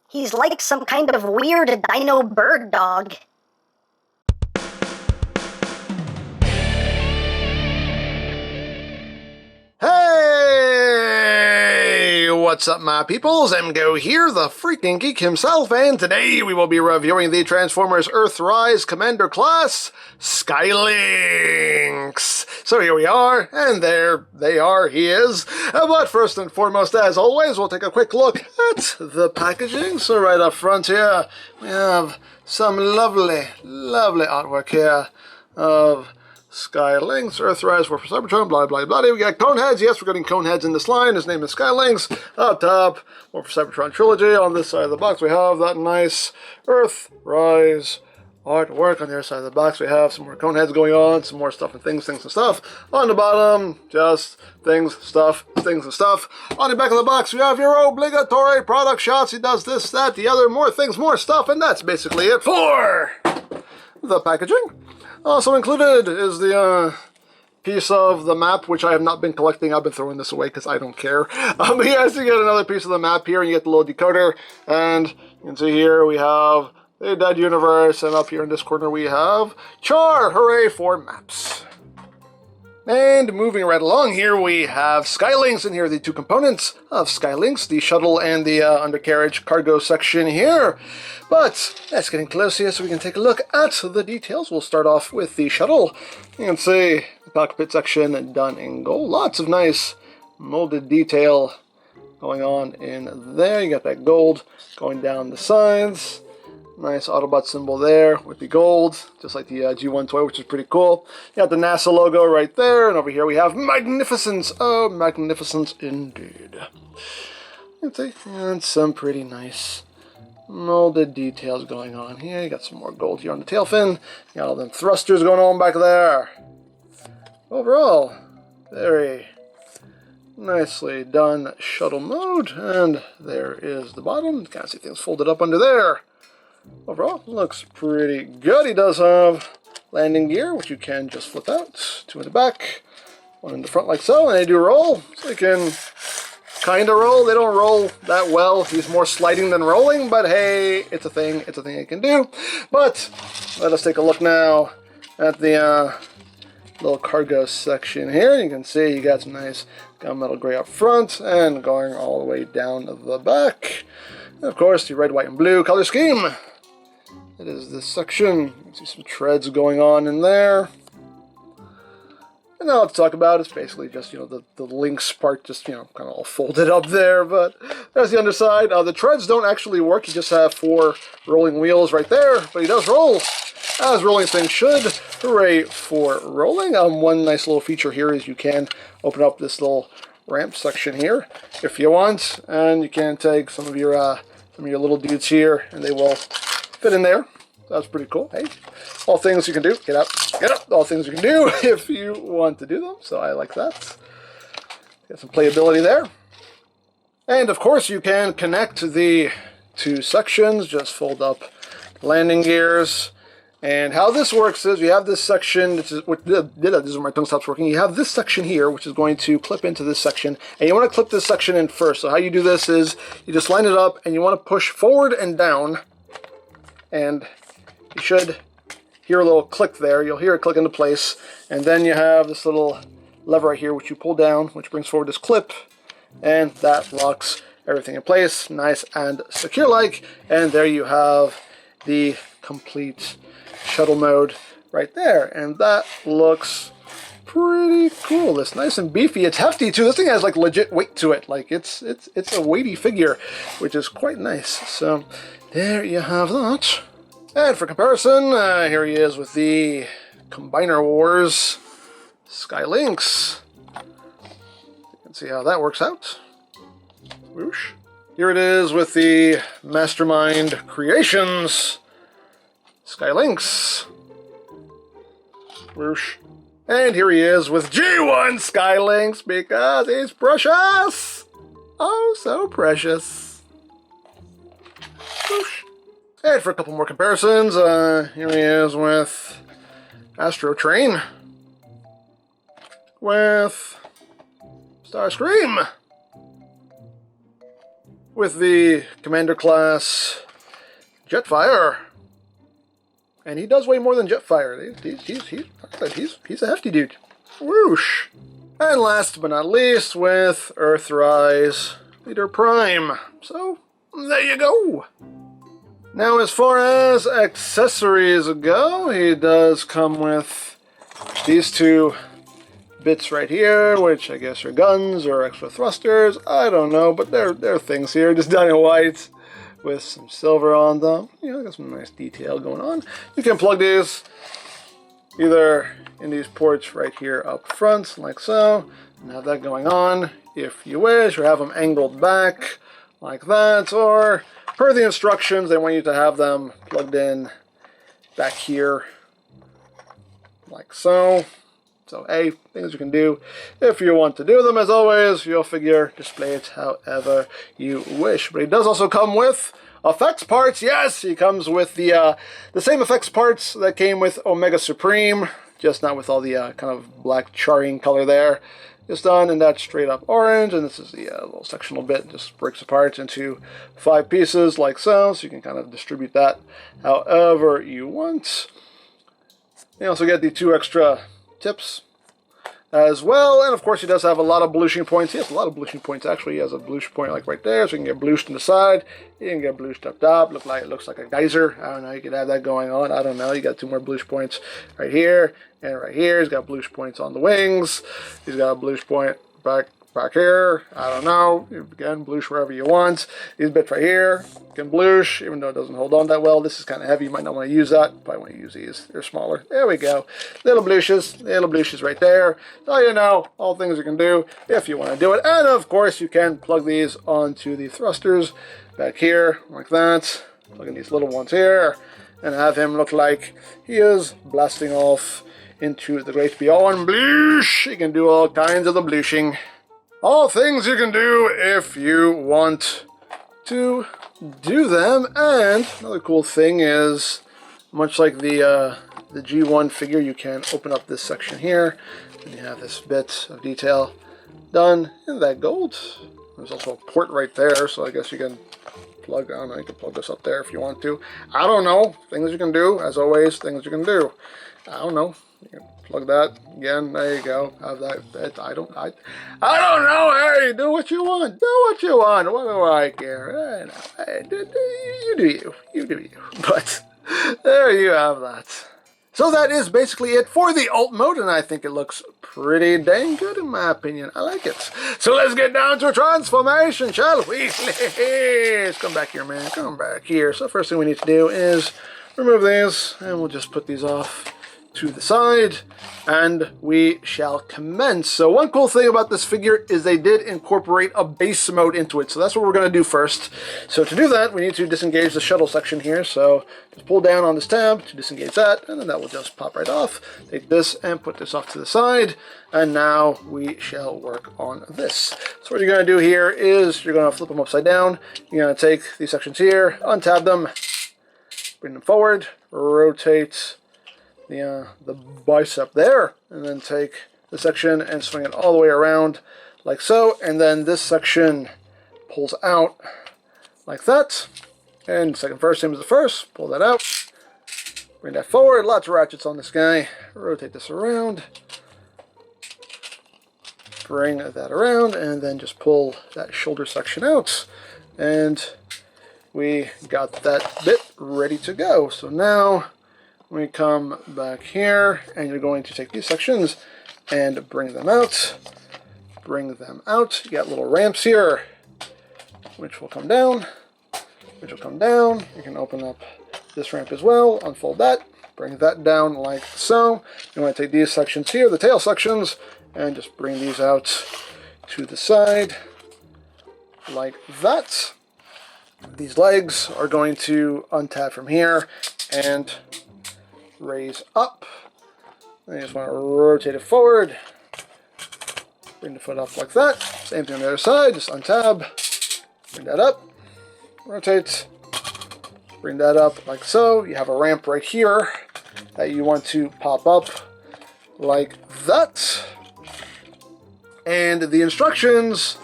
He's like some kind of weird dino bird dog. Hey! What's up, my peoples? EmGo here, the freaking geek himself, and today we will be reviewing the Transformers Earthrise Commander Class, Lynx. So here we are, and there they are, he is. But first and foremost, as always, we'll take a quick look at the packaging. So right up front here, we have some lovely artwork here of Lynx, Earthrise, War for Cybertron, blah, blah, blah. We got Coneheads. Yes, we're getting Coneheads in this line. His name is Lynx. Up top, War for Cybertron Trilogy. On this side of the box, we have that nice Earthrise artwork. On the other side of the box, we have some more Coneheads going on, some more stuff and things and stuff. On the bottom, just things, stuff. On the back of the box, we have your obligatory product shots. He does this, that, the other, more things, more stuff, and that's basically it for the packaging. Also included is the piece of the map, which I have not been collecting. I've been throwing this away because I don't care. But yes, you get another piece of the map here, and you get the little decoder. And you can see here we have the Dead Universe, and up here in this corner we have Char! Hooray for maps! And moving right along here, we have Lynx, and here are the two components of Lynx, the shuttle and the undercarriage cargo section here. But that's getting close here, so we can take a look at the details. We'll start off with the shuttle. You can see the cockpit section done in gold. Lots of nice molded detail going on in there. You got that gold going down the sides. Nice Autobot symbol there with the gold, just like the G1 toy, which is pretty cool. You got the NASA logo right there, and over here we have Magnificence. Oh, magnificence indeed. You can see, and some pretty nice molded details going on here. You got some more gold here on the tail fin. You got all them thrusters going on back there. Overall, very nicely done shuttle mode, and there is the bottom. You kind of see things folded up under there. Overall, looks pretty good. He does have landing gear, which you can just flip out. Two in the back, one in the front like so, and they do roll. So you can kind of roll. They don't roll that well. He's more sliding than rolling, but hey, it's a thing. It's a thing it can do. But let us take a look now at the little cargo section here. You can see you got some nice gunmetal gray up front and going all the way down the back. And of course, the red, white, and blue color scheme. It is this section. You can see some treads going on in there. And now to talk about it's basically just, the Lynx part just, kind of all folded up there. But there's the underside. The treads don't actually work. You just have 4 rolling wheels right there. But he does roll, as rolling things should. Hooray for rolling. One nice little feature here is you can open up this little ramp section here if you want. And you can take some of your little dudes here, and they will fit in there. That's pretty cool. Hey, all things you can do. Get up. All things you can do if you want to do them. So I like that. Got some playability there. And of course you can connect the 2 sections. Just fold up landing gears. And how this works is you have this section, this is where my tongue stops working. You have this section here, which is going to clip into this section. And you want to clip this section in first. So how you do this is you just line it up, and you want to push forward and down. And you should hear a little click there. You'll hear it click into place. And then you have this little lever right here, which you pull down, which brings forward this clip. And that locks everything in place, nice and secure-like. And there you have the complete shuttle mode right there. And that looks pretty cool. It's nice and beefy. It's hefty too. This thing has like legit weight to it. Like it's a weighty figure, which is quite nice. So there you have that. And for comparison, here he is with the Combiner Wars Lynx. You can see how that works out. Whoosh. Here it is with the Mastermind Creations Lynx. Whoosh. And here he is with G1 Lynx because he's precious. Oh, so precious. Whoosh. And for a couple more comparisons, here he is with Astro Train, with Starscream, with the Commander class Jetfire. And he does way more than Jetfire. He's a hefty dude. Whoosh! And last but not least, with Earthrise Leader Prime. So, there you go. Now, as far as accessories go, he does come with these two bits right here, which I guess are guns or extra thrusters. I don't know, but they're things here, just done in white with some silver on them. You know, got some nice detail going on. You can plug these either in these ports right here up front, like so, and have that going on if you wish, or have them angled back like that, or per the instructions, they want you to have them plugged in back here like so. So, hey, things you can do if you want to do them. As always, your figure, display it however you wish. But he does also come with effects parts. Yes, he comes with the same effects parts that came with Omega Supreme, just not with all the kind of black charring color there. Just done in that straight up orange, and this is the little sectional bit. Just breaks apart into 5 pieces like so you can kind of distribute that however you want. You also get the 2 extra tips as well, and of course he does have a lot of blushing points. He has a lot of blushing points actually. He has a blush point like right there, so you can get blushed on the side, you can get blushed up top. Looks like a geyser. I don't know, you could have that going on. I don't know. You got 2 more blush points right here and right here. He's got blush points on the wings. He's got a blush point back here. I don't know. You can blush wherever you want. These bits right here can blush, even though it doesn't hold on that well. This is kind of heavy. You might not want to use that. Probably want to use these. They're smaller. There we go. Little blushes right there. So you know, all things you can do if you want to do it. And of course, you can plug these onto the thrusters back here like that. Plug in these little ones here and have him look like he is blasting off into the great beyond. Blush! You can do all kinds of the blushing. All things you can do if you want to do them. And another cool thing is, much like the G1 figure, you can open up this section here, and you have this bit of detail done in that gold. There's also a port right there, so I guess you can plug on. You can plug this up there if you want to. I don't know. Things you can do, as always. Things you can do. I don't know. You can plug that again. There you go. Have that. I don't know. Hey, do what you want. Do what you want. What do I care? Hey, you do you. You do you. But there you have that. So that is basically it for the alt mode, and I think it looks pretty dang good in my opinion. I like it. So let's get down to transformation, shall we? Let's come back here, man. Come back here. So first thing we need to do is remove these, and we'll just put these off to the side, and we shall commence. So one cool thing about this figure is they did incorporate a base mode into it, so that's what we're going to do first. So to do that, we need to disengage the shuttle section here, so just pull down on this tab to disengage that, and then that will just pop right off. Take this and put this off to the side, and now we shall work on this. So what you're going to do here is you're going to flip them upside down. You're going to take these sections here, untab them, bring them forward, rotate the bicep there, and then take the section and swing it all the way around like so, and then this section pulls out like that, and second first, same as the first. Pull that out, bring that forward. Lots of ratchets on this guy. Rotate this around, bring that around, and then just pull that shoulder section out, and we got that bit ready to go. So now we come back here, and you're going to take these sections and bring them out. Bring them out. You got little ramps here, which will come down, which will come down. You can open up this ramp as well, unfold that, bring that down like so. You want to take these sections here, the tail sections, and just bring these out to the side like that. These legs are going to untab from here and raise up. Then you just want to rotate it forward, bring the foot up like that. Same thing on the other side, just untab, bring that up, rotate, bring that up like so. You have a ramp right here that you want to pop up like that. And the instructions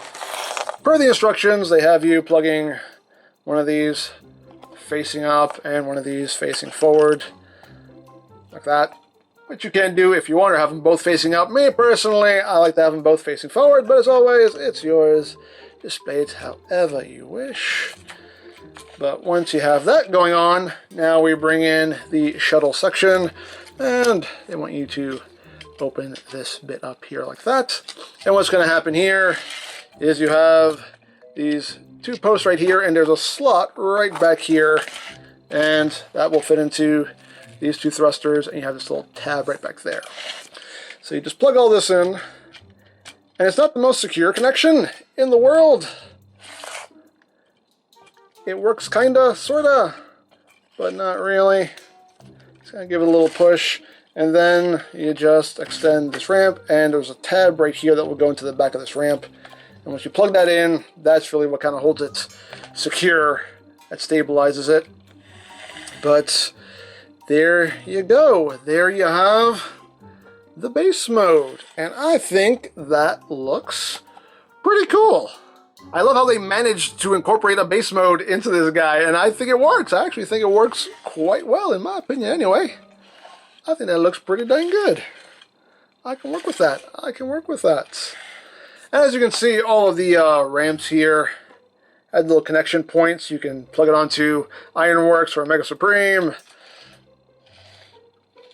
Per the instructions, they have you plugging one of these facing up and one of these facing forward, like that. Which you can do if you want to have them both facing up. Me, personally, I like to have them both facing forward, but as always, it's yours. Display it however you wish. But once you have that going on, now we bring in the shuttle section, and they want you to open this bit up here like that. And what's going to happen here is you have these two posts right here, and there's a slot right back here, and that will fit into these two thrusters, and you have this little tab right back there. So you just plug all this in, and it's not the most secure connection in the world. It works kinda, sorta, but not really. Just gonna give it a little push, and then you just extend this ramp, and there's a tab right here that will go into the back of this ramp. And once you plug that in, that's really what kind of holds it secure. That stabilizes it. But there you go. There you have the base mode. And I think that looks pretty cool. I love how they managed to incorporate a base mode into this guy, and I think it works. I actually think it works quite well, in my opinion, anyway. I think that looks pretty dang good. I can work with that. I can work with that. And as you can see, all of the ramps here had little connection points. You can plug it onto Ironworks or Mega Supreme.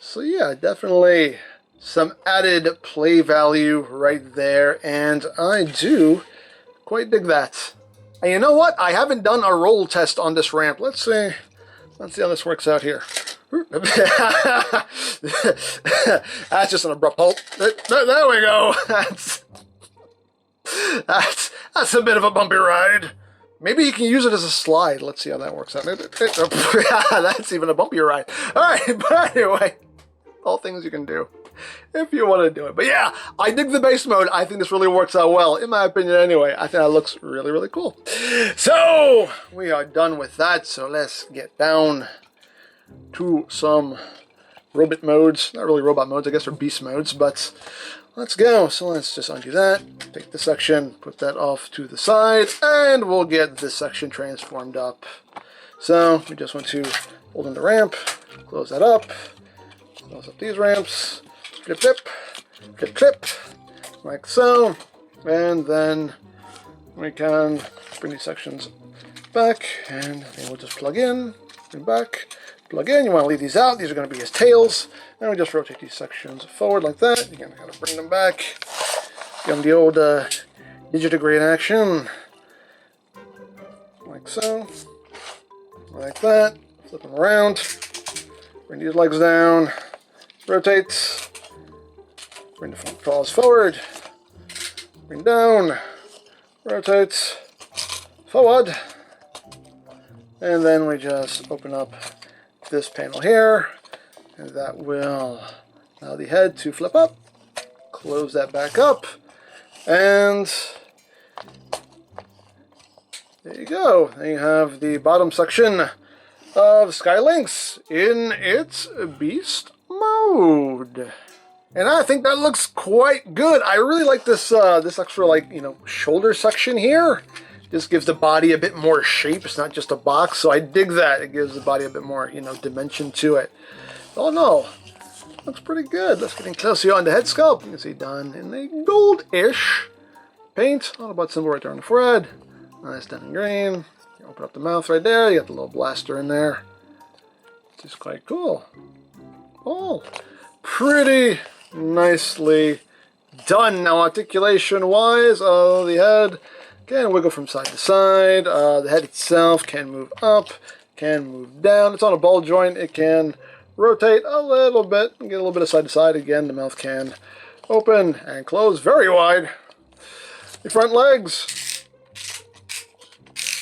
So yeah, definitely some added play value right there, and I do quite dig that. And you know what? I haven't done a roll test on this ramp. Let's see how this works out here. That's just an abrupt halt. There we go. That's a bit of a bumpy ride. Maybe you can use it as a slide. Let's see how that works out. That's even a bumpier ride. All right, but anyway, all things you can do if you want to do it. But yeah, I dig the base mode. I think this really works out well, in my opinion anyway. I think that looks really, really cool. So, we are done with that. So let's get down to some robot modes. Not really robot modes, I guess they're beast modes, but let's go. So let's just undo that, take this section, put that off to the side, and we'll get this section transformed up. So we just want to hold in the ramp, close that up, close up these ramps, clip, clip, clip, clip, like so, and then we can bring these sections back, and then we'll just plug in, bring back, plug in. You want to leave these out. These are going to be his tails. And we just rotate these sections forward like that. You're going to kind of bring them back. Give them the old digitigrade action. Like so. Like that. Flip them around. Bring these legs down. Rotate. Bring the front paws forward. Bring down. Rotate. Forward. And then we just open up this panel here, and that will allow the head to flip up, close that back up, and there you go. There you have the bottom section of Lynx in its beast mode. And I think that looks quite good. I really like this this extra, like, shoulder section here. This gives the body a bit more shape. It's not just a box, so I dig that. It gives the body a bit more, dimension to it. Oh no, looks pretty good. Let's get in close here on the head sculpt. You can see done in a gold-ish paint. Autobot symbol right there on the forehead. Nice done in green. You open up the mouth right there. You got the little blaster in there. It's just quite cool. Oh, pretty nicely done. Now, articulation-wise, the head can wiggle from side to side. The head itself can move up, can move down. It's on a ball joint. It can rotate a little bit and get a little bit of side to side. Again, the mouth can open and close very wide. The front legs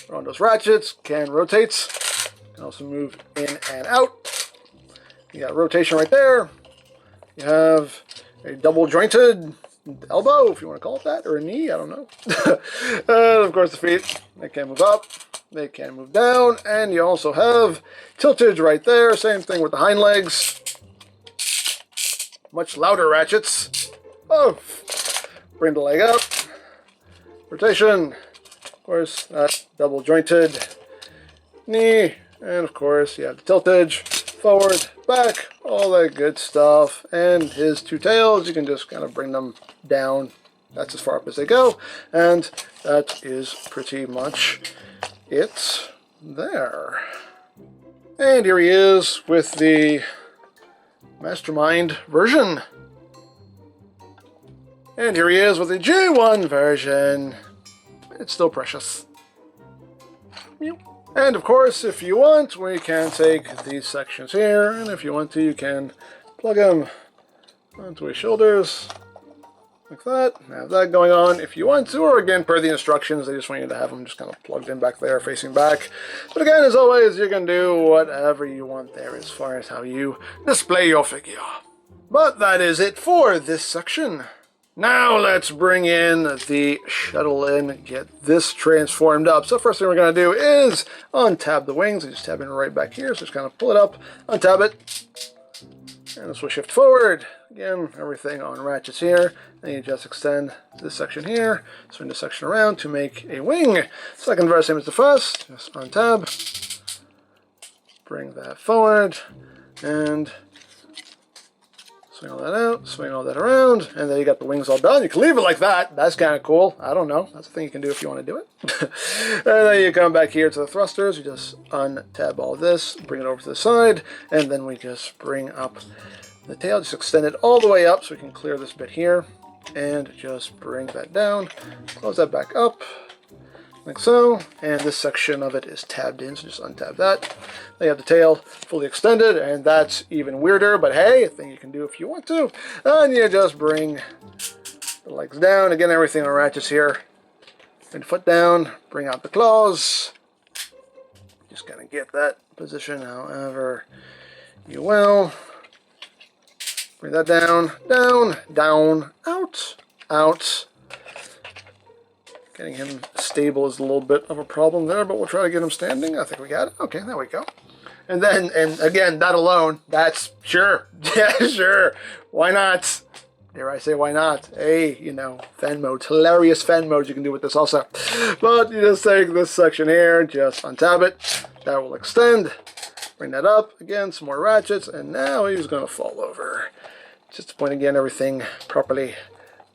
are on those ratchets, can rotate. Can also move in and out. You got rotation right there. You have a double jointed elbow, if you want to call it that, or a knee, I don't know. And of course the feet, they can move up, they can move down, and you also have tiltage right there. Same thing with the hind legs. Much louder ratchets. Oh, bring the leg up, rotation, course, that double jointed knee, and of course you have the tiltage, forward, back, all that good stuff. And his two tails, you can just kind of bring them down. That's as far up as they go, and that is pretty much it there. And here he is with the Mastermind version. And here he is with the J1 version. It's still precious. And of course, if you want, we can take these sections here, and if you want to, you can plug them onto his shoulders, like that. Have that going on if you want to, or again, per the instructions, they just want you to have them just kind of plugged in back there, facing back. But again, as always, you can do whatever you want there as far as how you display your figure. But that is it for this section. Now let's bring in the Shuttle and get this transformed up. So first thing we're going to do is untab the wings. I just tab in right back here, so just kind of pull it up, untab it, and this will shift forward. Again, everything on ratchets here. Then you just extend this section here, swing this section around to make a wing. Second verse, same as the first. Just untab, bring that forward, and swing all that out, swing all that around, and then you got the wings all done. You can leave it like that. That's kind of cool. I don't know. That's a thing you can do if you want to do it. And then you come back here to the thrusters. You just untab all this, bring it over to the side, and then we just bring up the tail. Just extend it all the way up so we can clear this bit here, and just bring that down. Close that back up, like so, and this section of it is tabbed in, so just untab that. Then you have the tail fully extended, and that's even weirder, but hey, a thing you can do if you want to. And you just bring the legs down. Again, everything on ratchets here. Bring the foot down, bring out the claws. Just kind of get that position however you will. Bring that down, down, down, out, out. Getting him stable is a little bit of a problem there, but we'll try to get him standing. I think we got it. Okay, there we go. And then, and again, that alone, that's sure. Yeah, sure. Why not? Dare I say why not? Hey, you know, fan modes, hilarious fan modes you can do with this also. But you just take this section here, just untab it. That will extend. Bring that up. Again, some more ratchets, and now he's going to fall over. Just to point again, everything properly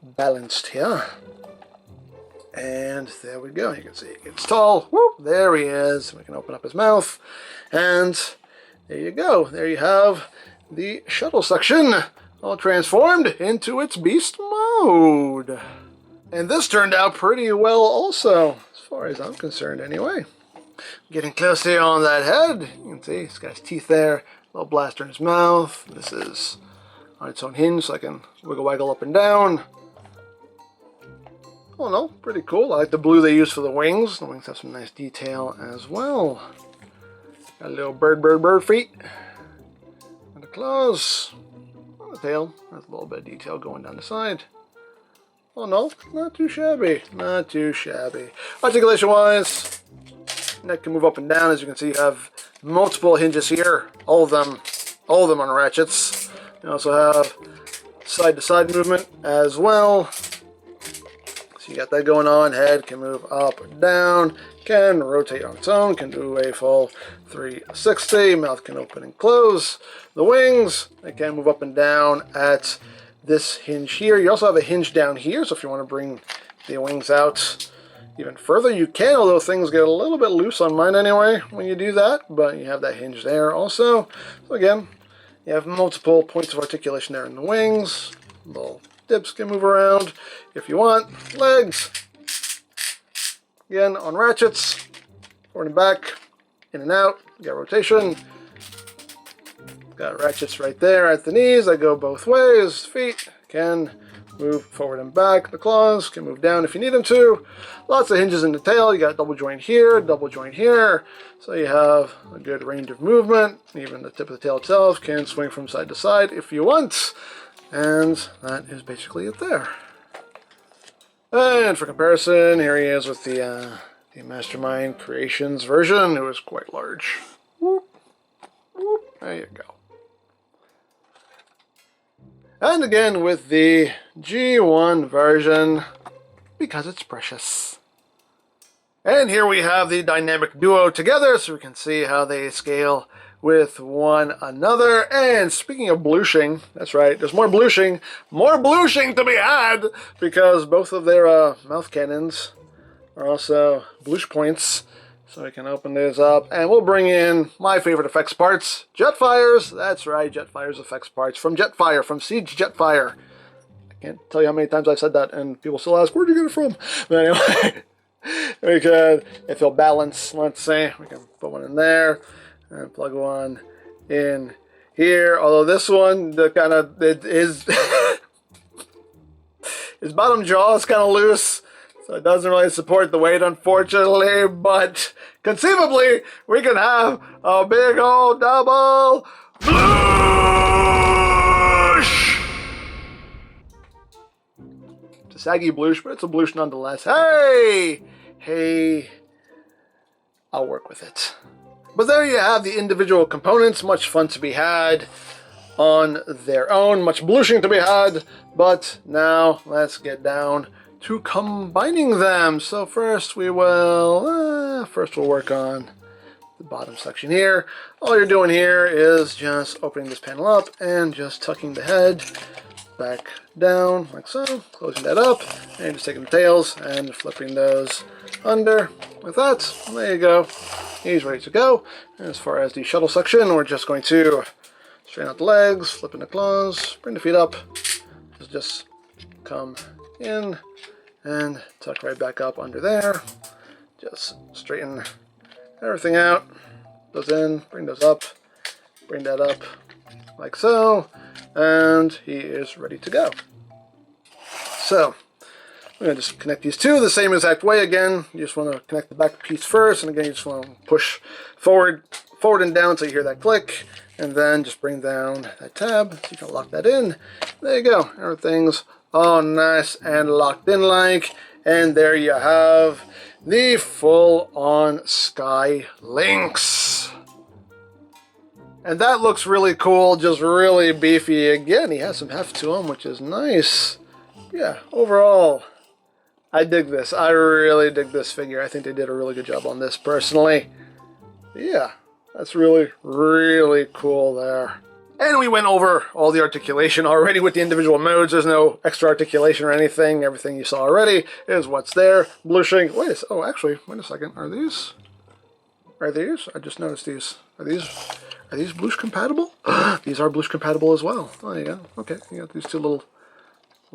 balanced here. And there we go. You can see it gets tall. Whoop, there he is. We can open up his mouth. And there you go. There you have the Shuttle section all transformed into its beast mode. And this turned out pretty well also, as far as I'm concerned anyway. Getting close here on that head. You can see he's got his teeth there. Little blaster in his mouth. This is on its own hinge, so I can wiggle up and down. Oh no, pretty cool. I like the blue they use for the wings. The wings have some nice detail as well. Got a little bird feet. And the claws. On the tail. There's a little bit of detail going down the side. Oh no, not too shabby. Not too shabby. Articulation wise, neck can move up and down. As you can see, you have multiple hinges here. All of them on ratchets. You also have side to side movement as well. So you got that going on. Head can move up and down, can rotate on its own, can do a full 360. Mouth can open and close. The wings, they can move up and down at this hinge here. You also have a hinge down here, so if you want to bring the wings out even further, you can, although things get a little bit loose on mine anyway when you do that, but you have that hinge there also. So again, you have multiple points of articulation there in the wings. Little dips can move around if you want. Legs, again on ratchets, forward and back, in and out. You got rotation. Got ratchets right there at the knees that go both ways. Feet can move forward and back. The claws can move down if you need them to. Lots of hinges in the tail. You got double joint here, double joint here. So you have a good range of movement. Even the tip of the tail itself can swing from side to side if you want. And that is basically it there. And for comparison, here he is with the Mastermind Creations version. It was quite large. Whoop, whoop, there you go. And again with the G1 version, because it's precious. And here we have the dynamic duo together, so we can see how they scale with one another. And speaking of blushing, that's right, there's more blushing to be had, because both of their mouth cannons are also blush points. So we can open these up, and we'll bring in my favorite effects parts, Jetfires. That's right, Jetfire's effects parts from Jetfire, from Siege Jetfire. I can't tell you how many times I've said that, and people still ask, where'd you get it from? But anyway, we could, if you'll balance, let's say, we can put one in there, and plug one in here. Although this one, the kind of, it is, his bottom jaw is kind of loose, so it doesn't really support the weight, unfortunately, but conceivably, we can have a big old double blush! It's a saggy blush, but it's a blush nonetheless. Hey! Hey, I'll work with it. But there you have the individual components. Much fun to be had on their own. Much blushing to be had. But now let's get down to combining them. So first we will, we'll work on the bottom section here. All you're doing here is just opening this panel up and just tucking the head back down like so, closing that up, and just taking the tails and flipping those under like that. There you go. He's ready to go. And as far as the shuttle section, we're just going to straighten out the legs, flipping the claws, bring the feet up, just come in and tuck right back up under there. Just straighten everything out, those in, bring those up, bring that up like so, and he is ready to go. So I'm going to just connect these two the same exact way again. You just want to connect the back piece first, and again you just want to push forward and down until you hear that click, and then just bring down that tab so you can lock that in. There you go. Everything's all nice and locked in like, and there you have the full-on Sky Lynx. And that looks really cool, just really beefy. Again, he has some heft to him, which is nice. Yeah, overall, I dig this. I really dig this figure. I think they did a really good job on this, personally. Yeah, that's really, really cool there. And we went over all the articulation already with the individual modes. There's no extra articulation or anything. Everything you saw already is what's there. Blushing. Oh, actually, wait a second. Are these? I just noticed these. Are these blush compatible? These are blush compatible as well. Oh, there you go. Okay, you got these two little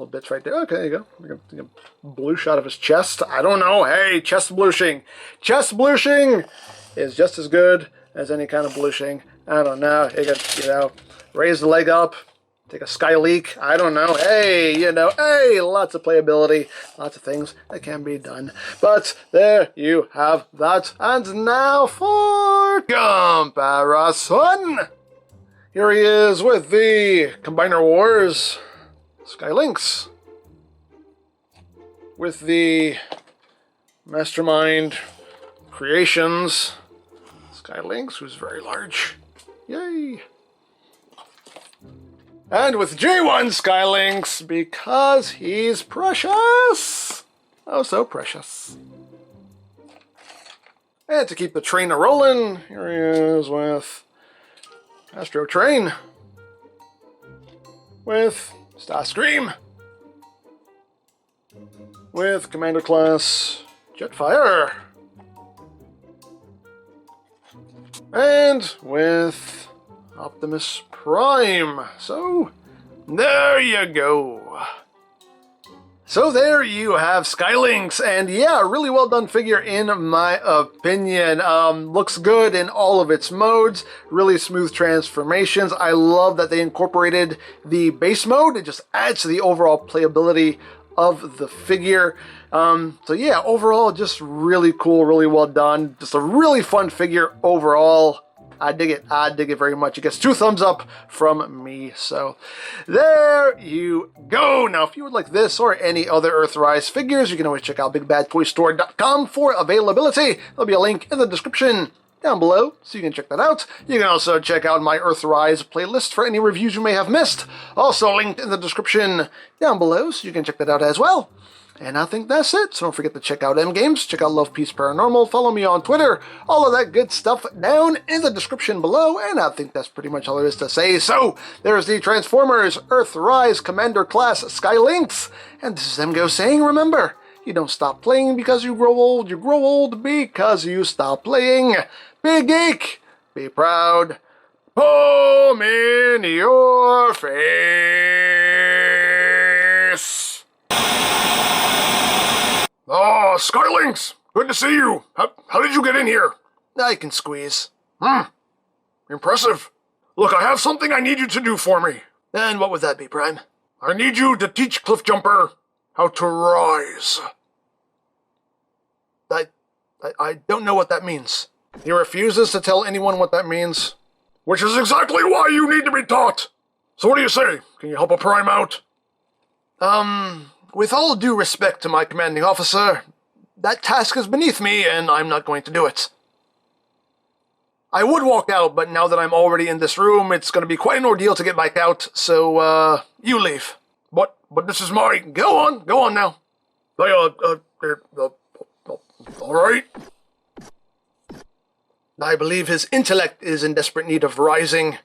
bits right there. Okay, there you go. We got a blush out of his chest. I don't know. Hey, chest blushing. Chest blushing is just as good as any kind of blushing. I don't know. You got, raise the leg up, take a sky leak. I don't know. Hey, hey, lots of playability, lots of things that can be done. But there you have that. And now for comparison. Here he is with the Combiner Wars Sky Lynx, with the Mastermind Creations Sky Lynx, who's very large. Yay! And with J1 Sky Lynx, because he's precious. Oh, so precious. And to keep the train a-rolling, here he is with Astro Train, with Starscream, with Commander Class Jetfire, and with Optimus Prime. So, there you go. So there you have Sky Lynx, and yeah, really well done figure in my opinion. Looks good in all of its modes, really smooth transformations. I love that they incorporated the base mode. It just adds to the overall playability of the figure. So yeah, overall, just really cool, really well done. Just a really fun figure overall. I dig it. I dig it very much. It gets 2 thumbs up from me. So there you go. Now, if you would like this or any other Earthrise figures, you can always check out BigBadToyStore.com for availability. There'll be a link in the description down below, so you can check that out. You can also check out my Earthrise playlist for any reviews you may have missed. Also linked in the description down below, so you can check that out as well. And I think that's it. So don't forget to check out EmGo's, check out Love Peace Paranormal, follow me on Twitter, all of that good stuff down in the description below. And I think that's pretty much all there is to say. So there's the Transformers Earthrise Commander Class Lynx. And this is EmGo saying, remember, you don't stop playing because you grow old because you stop playing. Be geek, be proud, palm in your face. Ah, Lynx, good to see you. How did you get in here? I can squeeze. Impressive. Look, I have something I need you to do for me. And what would that be, Prime? I need you to teach Cliffjumper how to rise. I don't know what that means. He refuses to tell anyone what that means. Which is exactly why you need to be taught. So what do you say? Can you help a Prime out? With all due respect to my commanding officer, that task is beneath me, and I'm not going to do it. I would walk out, but now that I'm already in this room, it's going to be quite an ordeal to get back out, so, you leave. But this is my... Go on now. All right. I believe his intellect is in desperate need of rising.